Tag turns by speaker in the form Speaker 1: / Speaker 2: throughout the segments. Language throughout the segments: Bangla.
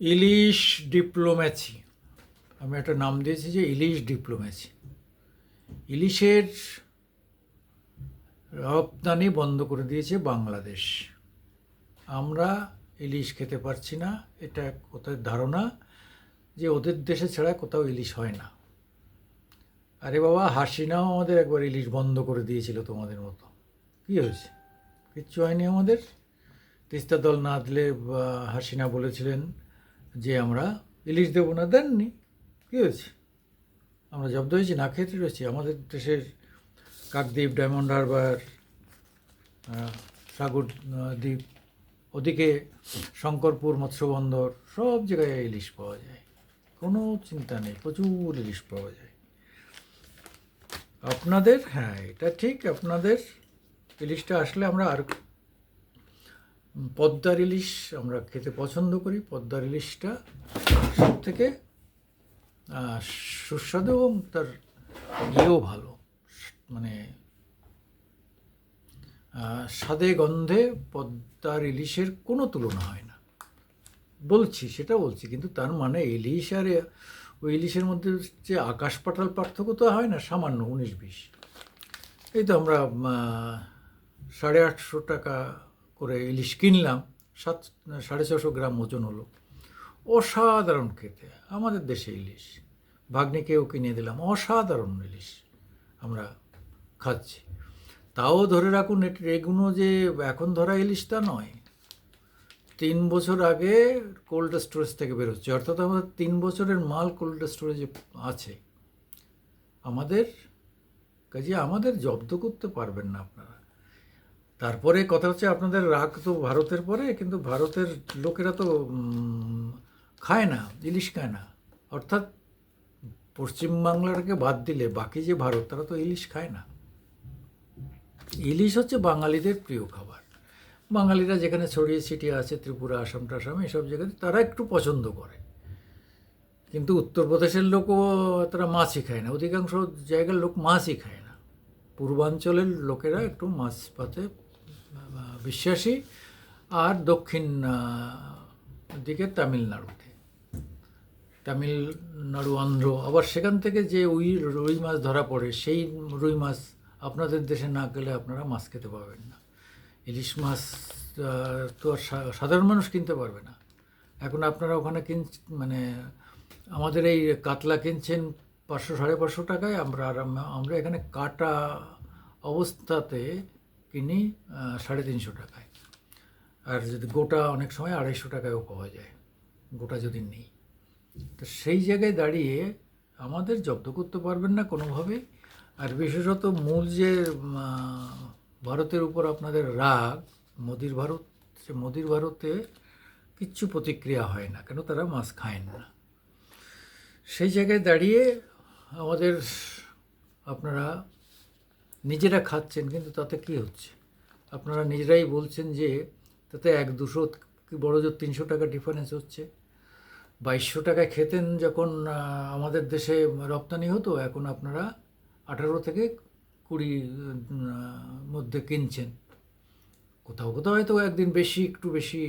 Speaker 1: ইলিশ ডিপ্লোম্যাসি, আমি একটা নাম দিয়েছি যে ইলিশ ডিপ্লোম্যাসি। ইলিশের রপ্তানি বন্ধ করে দিয়েছে বাংলাদেশ। আমরা ইলিশ খেতে পারছি না, এটা ওদের ধারণা যে ওদের দেশে ছাড়া কোথাও ইলিশ হয় না। আরে বাবা, হাসিনাও আমাদের একবার ইলিশ বন্ধ করে দিয়েছিল তোমাদের মতো। কী হয়েছে? কিচ্ছু হয়নি আমাদের। তিস্তা দল না দিলে হাসিনা বলেছিলেন যে আমরা ইলিশ দেবো না, দেননি। কী হয়েছে? আমরা জব্দ হয়েছি, না খেতে রয়েছি। আমাদের দেশের কাকদ্বীপ, ডায়মন্ড হারবার, সাগর দ্বীপ, ওদিকে শঙ্করপুর মৎস্য বন্দর, সব জায়গায় ইলিশ পাওয়া যায়, কোনো চিন্তা নেই, প্রচুর ইলিশ পাওয়া যায়। আপনাদের, হ্যাঁ এটা ঠিক, আপনাদের ইলিশটা আসলে আমরা আর পদ্মার ইলিশ আমরা খেতে পছন্দ করি। পদ্মার ইলিশটা সব থেকে সুস্বাদু এবং তার ইয়েও ভালো, মানে স্বাদে গন্ধে পদ্মার ইলিশের কোনো তুলনা হয় না। বলছি, সেটা বলছি, কিন্তু তার মানে ইলিশ আর ওই ইলিশের মধ্যে যে আকাশ পাতাল পার্থক্য তো হয় না, সামান্য 19-20। এই তো আমরা 850 টাকা করে ইলিশ কিনলাম, 650 গ্রাম ওজন হলো। অসাধারণ খেতে আমাদের দেশে ইলিশ। ভাগ্নিকেও কিনে দিলাম, অসাধারণ ইলিশ আমরা খাচ্ছি। তাও ধরে রাখুন, এগুলো যে এখন ধরা ইলিশ তা নয়। 3 বছর আগে কোল্ড স্টোরেজ থেকে বেরোচ্ছে, অর্থাৎ আমাদের 3 বছরের মাল কোল্ড স্টোরেজে আছে আমাদের কাজে। আমাদের জব্দ করতে পারবেন না আপনারা। তারপরে কথা হচ্ছে, আপনাদের রাগ তো ভারতের পরে, কিন্তু ভারতের লোকেরা তো খায় না, ইলিশ খায় না। অর্থাৎ পশ্চিমবাংলাটাকে বাদ দিলে বাকি যে ভারত, তারা তো ইলিশ খায় না। ইলিশ হচ্ছে বাঙালিদের প্রিয় খাবার। বাঙালিরা যেখানে ছড়িয়ে ছিটিয়ে আছে, ত্রিপুরা, আসাম টাসাম, এসব জায়গাতে তারা একটু পছন্দ করে। কিন্তু উত্তরপ্রদেশের লোকও তারা মাছই খায় না, অধিকাংশ জায়গার লোক মাছই খায় না। পূর্বাঞ্চলের লোকেরা একটু মাছ পাতে বিশ্বাসী। আর দক্ষিণ দিকে তামিলনাড়ু, অন্ধ্র, আবার সেখান থেকে যে রুই মাছ ধরা পড়ে, সেই রুই মাছ আপনাদের দেশে না গেলে আপনারা মাছ খেতে পারবেন না। ইলিশ মাছ তো আর সাধারণ মানুষ কিনতে পারবে না। এখন আপনারা ওখানে মানে আমাদের এই কাতলা কিনছেন 500-550 টাকায়, আমরা এখানে কাটা অবস্থাতে কিনি 350 টাকায়। আর যদি গোটা, অনেক সময় 250 টাকায়ও পাওয়া যায় গোটা যদি নেই। তো সেই জায়গায় দাঁড়িয়ে আমাদের জব্দ করতে পারবেন না কোনোভাবে। আর বিশেষত মূল যে ভারতের উপর আপনাদের রাগ, মোদির ভারতে কিচ্ছু প্রতিক্রিয়া হয় না, কেন তারা মাছ খায় না। সেই জায়গায় দাঁড়িয়ে আমাদের, আপনারা নিজেরা খাচ্ছেন, কিন্তু তাতে কি হচ্ছে? আপনারা নিজেরাই বলছেন যে তাতে 100-200 কি বড় জোর 300 টাকা ডিফারেন্স হচ্ছে। 2200 টাকায় খেতেন যখন আমাদের দেশে রপ্তানি হতো, এখন আপনারা 18 থেকে 20 মধ্যে কিনছেন। কোথাও কোথাও হয়তো একদিন একটু বেশি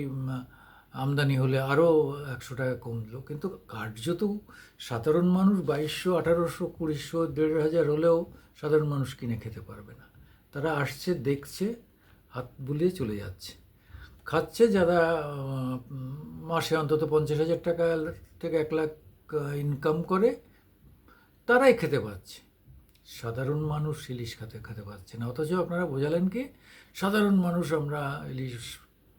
Speaker 1: আমদানি হলে আরও 100 টাকা কমলো, কিন্তু কার্যত সাধারণ মানুষ 2200, 1800, 2000, 1500 হলেও সাধারণ মানুষ কিনে খেতে পারবে না। তারা আসছে, দেখছে, হাত বুলিয়ে চলে যাচ্ছে, খাচ্ছে। যারা মাসে অন্তত 50,000 টাকা থেকে 1 লাখ ইনকাম করে, তারাই খেতে পাচ্ছে। সাধারণ মানুষ ইলিশ খেতে পাচ্ছে না। অথচ আপনারা বোঝালেন কি, সাধারণ মানুষ আমরা ইলিশ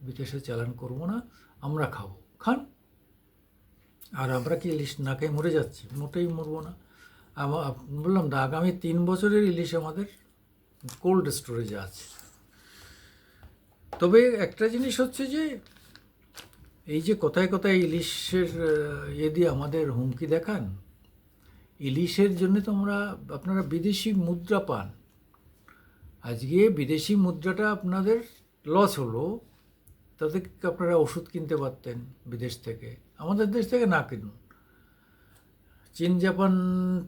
Speaker 1: বিদেশে চালান করব না, আমরা খাবো। খান। আর আমরা কি ইলিশ না খেয়ে মরে যাচ্ছি? মোটেই মরবো না। বললাম তো, আগামী 3 বছরের ইলিশ আমাদের কোল্ড স্টোরেজে আছে। তবে একটা জিনিস হচ্ছে যে, এই যে কথায় কথায় ইলিশের দিয়ে আমাদের হুমকি দেখান, ইলিশের জন্য তো আপনারা বিদেশি মুদ্রা পান। আজকে বিদেশি মুদ্রাটা আপনাদের লস হলো, তাতে আপনারা ওষুধ কিনতে পারতেন বিদেশ থেকে। আমাদের দেশ থেকে না কিনুন, চীন জাপান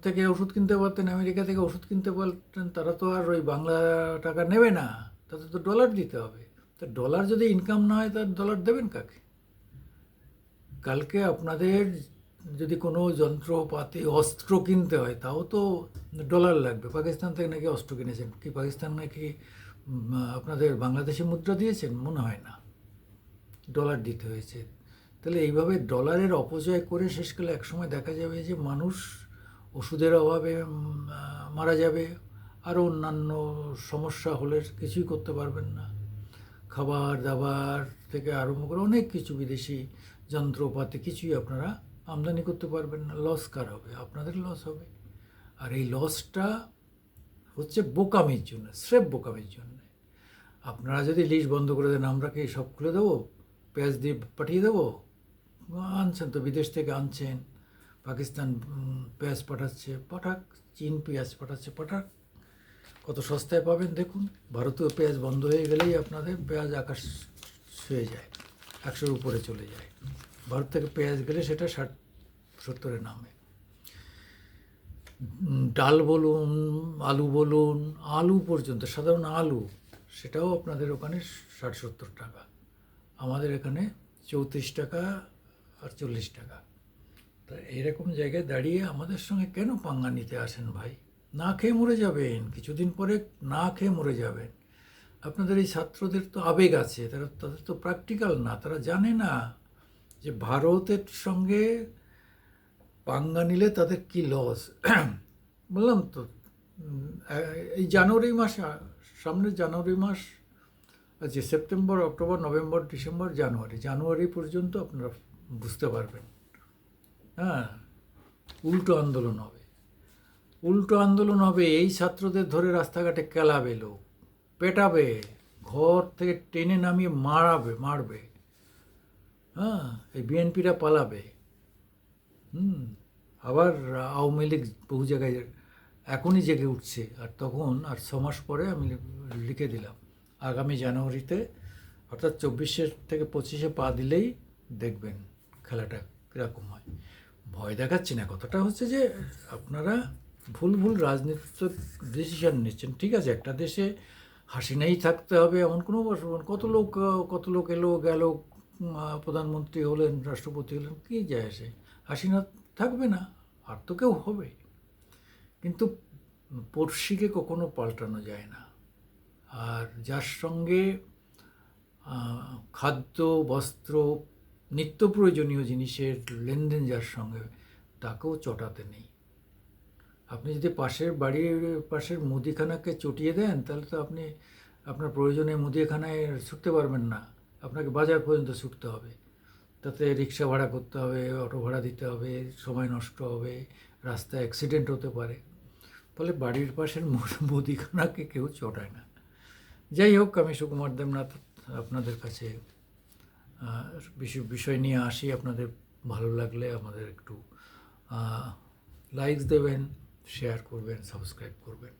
Speaker 1: থেকে ওষুধ কিনতে পারতেন, আমেরিকা থেকে ওষুধ কিনতে পারতেন। তারা তো আর ওই বাংলা টাকা নেবে না, তাদের তো ডলার দিতে হবে। তো ডলার যদি ইনকাম না হয়, তার ডলার দেবেন কাকে? কালকে আপনাদের যদি কোনো যন্ত্রপাতি অস্ত্র কিনতে হয় তাও তো ডলার লাগবে। পাকিস্তান থেকে নাকি অস্ত্র কিনেছেন কি? পাকিস্তান নাকি আপনাদের বাংলাদেশে মুদ্রা দিয়েছেন? মনে হয় না, ডলার দিতে হয়েছে। তাহলে এইভাবে ডলারের অপচয় করে শেষকালে একসময় দেখা যাবে যে মানুষ ওষুধের অভাবে মারা যাবে, আরও অন্যান্য সমস্যা হলে কিছুই করতে পারবেন না। খাবার দাবার থেকে আরম্ভ করে অনেক কিছু, বিদেশি যন্ত্রপাতি কিছুই আপনারা আমদানি করতে পারবেন না। লস কার হবে? আপনাদের লস হবে। আর এই লসটা হচ্ছে বোকামির জন্য, স্রেফ বোকামির জন্য। আপনারা যদি লিস্ট বন্ধ করে দেন, আমরা কি সব খুলে দেবো, পেঁয়াজ দিয়ে পাঠিয়ে দেবো? আনছেন তো, বিদেশ থেকে আনছেন, পাকিস্তান পেঁয়াজ পাঠাচ্ছে, পাঠাক। চীন পেঁয়াজ পাঠাচ্ছে, পাঠাক। কত সস্তায় পাবেন দেখুন। ভারতীয় পেঁয়াজ বন্ধ হয়ে গেলেই আপনাদের পেঁয়াজ আকাশ ছুঁয়ে যায়, 100-র উপরে চলে যায়। ভারত থেকে পেঁয়াজ গেলে সেটা 60-70-এ নামে। ডাল বলুন, আলু বলুন, আলু পর্যন্ত, সাধারণ আলু, সেটাও আপনাদের ওখানে 60-70 টাকা। আমাদের এখানে 34 টাকা আর 40 টাকা। তা এরকম জায়গায় দাঁড়িয়ে আমাদের সঙ্গে কেন পাঙ্গা নিতে আসেন ভাই? না খেয়ে মরে যাবেন, কিছুদিন পরে না খেয়ে মরে যাবেন। আপনাদের এই ছাত্রদের তো আবেগ আছে, তাদের তো প্র্যাকটিক্যাল না, তারা জানে না যে ভারতের সঙ্গে পাঙ্গা নিলে তাদের কী লস। বললাম তো, এই জানুয়ারি মাসে, সামনের জানুয়ারি মাস আছে, সেপ্টেম্বর, অক্টোবর, নভেম্বর, ডিসেম্বর, জানুয়ারি পর্যন্ত আপনারা বুঝতে পারবেন। হ্যাঁ, উল্টো আন্দোলন হবে, উল্টো আন্দোলন হবে। এই ছাত্রদের ধরে রাস্তাঘাটে কেলাবে লোক, পেটাবে, ঘর থেকে টেনে নামিয়ে মারবে। হ্যাঁ, এই বিএনপিরা পালাবে। আবার আওয়ামী লীগ বহু জায়গায় এখনই জেগে উঠছে। আর তখন আর 6 মাস পরে আমি লিখে দিলাম, আগামী জানুয়ারিতে, অর্থাৎ 24 থেকে 25-এ পা দিলেই দেখবেন খেলাটা কীরকম হয়। ভয় দেখাচ্ছি না, কথাটা হচ্ছে যে আপনারা ভুল রাজনীতিক ডিসিশন নিচ্ছেন। ঠিক আছে, একটা দেশে হাসিনাই থাকতে হবে এমন কোনো কত লোক এলো গেল, প্রধানমন্ত্রী হলেন, রাষ্ট্রপতি হলেন, কী যায় আসে? হাসিনা থাকবে না, আর তো কেউ হবে। কিন্তু পড়শিকে কখনো পাল্টানো যায় না। আর যার সঙ্গে খাদ্য, বস্ত্র, নিত্য প্রয়োজনীয় জিনিসের লেনদেন যার সঙ্গে, তাকেও চটাতে নেই। আপনি যদি পাশের মুদিখানাকে চটিয়ে দেন, তাহলে তো আপনি আপনার প্রয়োজনে মুদিখানায় ছুটতে পারবেন না। আপনাকে বাজার পর্যন্ত ছুটতে হবে, তাতে রিক্সা ভাড়া করতে হবে, অটো ভাড়া দিতে হবে, সময় নষ্ট হবে, রাস্তায় অ্যাক্সিডেন্ট হতে পারে। ফলে বাড়ির পাশের মুদিখানাকে কেউ চটায় না। যাই হোক, আমি সুকুমার দেবনাথ আপনাদের কাছে বিষয় নিয়ে আসি। আপনাদের ভালো লাগলে আমাদের একটু লাইকস দেবেন, শেয়ার করবেন, সাবস্ক্রাইব করবেন।